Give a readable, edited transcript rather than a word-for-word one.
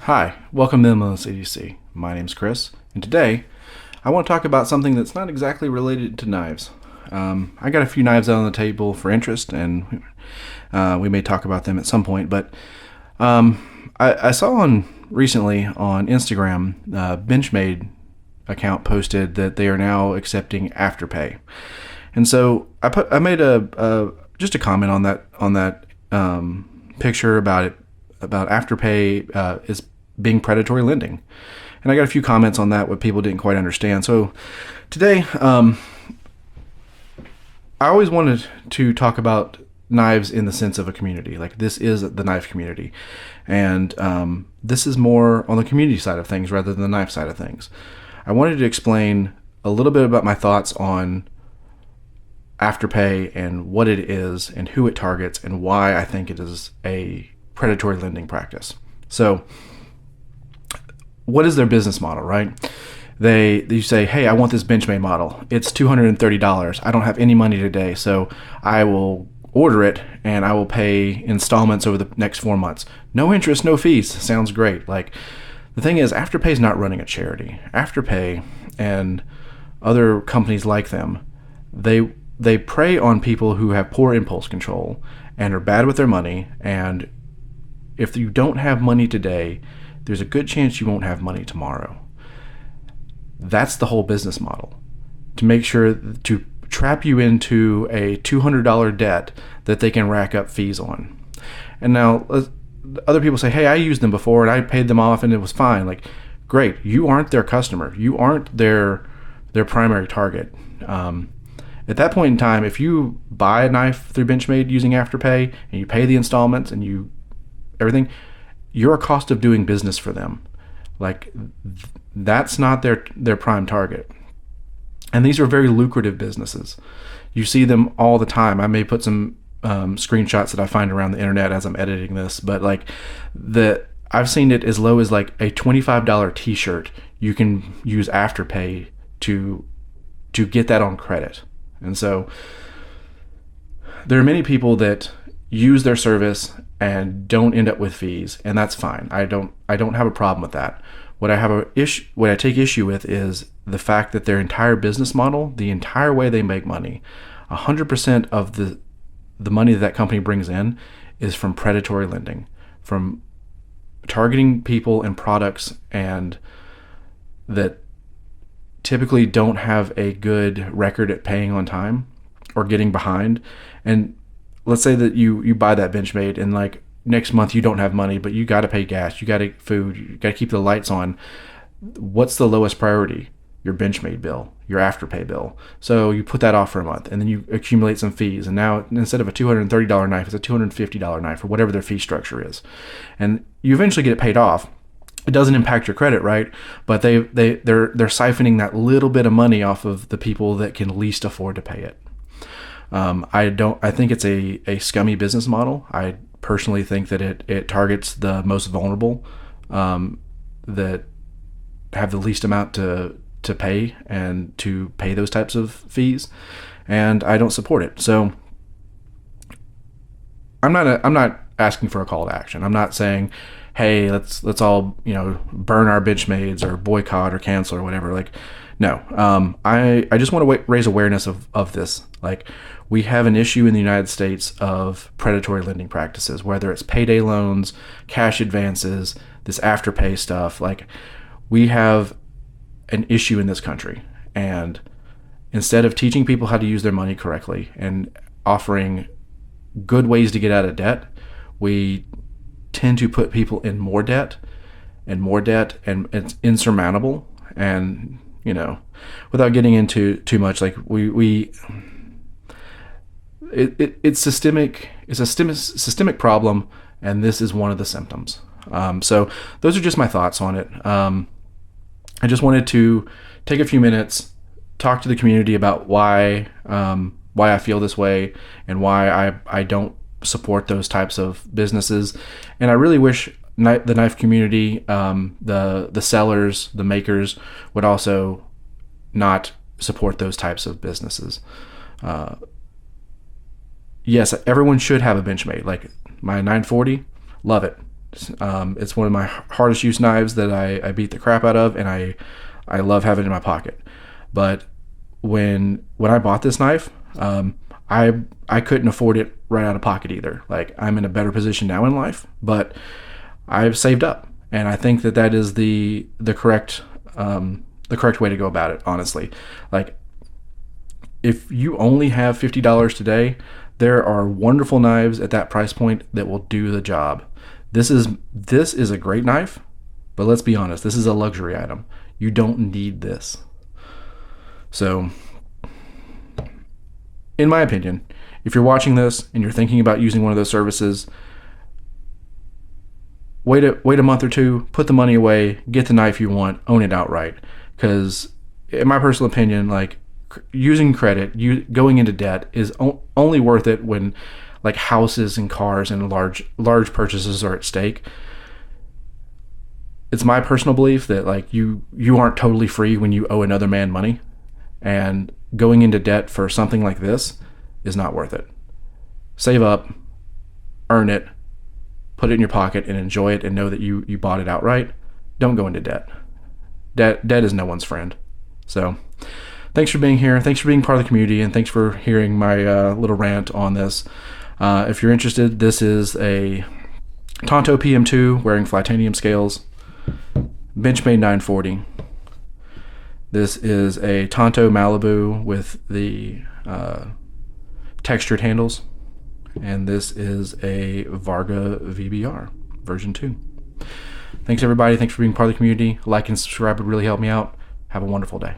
Hi, welcome to Minimalist ADC. My name's Chris, and today I want to talk about something that's not exactly related to knives. I got a few knives out on the table for interest, and we may talk about them at some point. But I saw recently on Instagram, Benchmade account posted that they are now accepting Afterpay, and so I made just a comment on that picture about Afterpay is being predatory lending. And I got a few comments on that, what people didn't quite understand. So today, I always wanted to talk about knives in the sense of a community. Like, this is the knife community. And this is more on the community side of things rather than the knife side of things. I wanted to explain a little bit about my thoughts on Afterpay and what it is and who it targets and why I think it is a predatory lending practice. So what is their business model, right? You say, hey, I want this Benchmade model. It's $230. I don't have any money today, so I will order it and I will pay installments over the next 4 months. No interest, no fees. Sounds great. Like, the thing is, Afterpay is not running a charity. Afterpay and other companies like them, they prey on people who have poor impulse control and are bad with their money. And if you don't have money today, there's a good chance you won't have money tomorrow. That's the whole business model. To make sure to trap you into a $200 debt that they can rack up fees on. And now other people say, hey, I used them before and I paid them off and it was fine. Like, great. You aren't their customer. You aren't their primary target. At that point in time, if you buy a knife through Benchmade using Afterpay and you pay the installments and everything, you're a cost of doing business for them. Like, that's not their prime target. And these are very lucrative businesses. You see them all the time. I may put some screenshots that I find around the internet as I'm editing this, but I've seen it as low as like a $25 t-shirt. You can use Afterpay to get that on credit. And so there are many people that use their service and don't end up with fees, and that's fine. I don't have a problem with that. What I take issue with is the fact that their entire business model, the entire way they make money, 100% of the money that company brings in is from predatory lending, from targeting people and products and that typically don't have a good record at paying on time or getting behind. And let's say that you buy that Benchmade and like next month you don't have money, but you got to pay gas, you got to food, you got to keep the lights on. What's the lowest priority? Your Benchmade bill, your Afterpay bill. So you put that off for a month and then you accumulate some fees. And now instead of a $230 knife, it's a $250 knife or whatever their fee structure is. And you eventually get it paid off. It doesn't impact your credit, right? But they're siphoning that little bit of money off of the people that can least afford to pay it. I think it's a scummy business model. I personally think that it targets the most vulnerable, that have the least amount to pay and to pay those types of fees, and I don't support it. So I'm not asking for a call to action. I'm not saying, hey, let's all burn our Benchmades or boycott or cancel or whatever. Like, no. I just want to raise awareness of this. Like, we have an issue in the United States of predatory lending practices, whether it's payday loans, cash advances, this Afterpay stuff. Like, we have an issue in this country, and instead of teaching people how to use their money correctly and offering good ways to get out of debt, we tend to put people in more debt, and it's insurmountable. And without getting into too much, like it's systemic. It's a systemic problem, and this is one of the symptoms. So those are just my thoughts on it. I just wanted to take a few minutes, talk to the community about why I feel this way and why I don't support those types of businesses. And I really wish the knife community, the sellers, the makers, would also not support those types of businesses. Yes, everyone should have a Benchmade. Like my 940, love it. It's one of my hardest use knives that I beat the crap out of, and I love having it in my pocket. But when I bought this knife, I couldn't afford it right out of pocket either. Like, I'm in a better position now in life, but I've saved up, and I think that is the correct way to go about it. Honestly, like, if you only have $50 today, there are wonderful knives at that price point that will do the job. This is a great knife, but let's be honest, this is a luxury item. You don't need this. So, in my opinion, if you're watching this and you're thinking about using one of those services, wait a month or two, put the money away, get the knife you want, own it outright. Because in my personal opinion, like, using credit, going into debt is only worth it when, like, houses and cars and large purchases are at stake. It's my personal belief that, like, you aren't totally free when you owe another man money, and going into debt for something like this is not worth it. Save up, earn it, put it in your pocket, and enjoy it, and know that you bought it outright. Don't go into debt. Debt is no one's friend. So, thanks for being here. Thanks for being part of the community, and thanks for hearing my little rant on this. If you're interested, this is a Tonto PM2 wearing Flatanium scales, Benchmade 940. This is a Tonto Malibu with the textured handles, and this is a Varga VBR version 2. Thanks everybody. Thanks for being part of the community. Like and subscribe would really help me out. Have a wonderful day.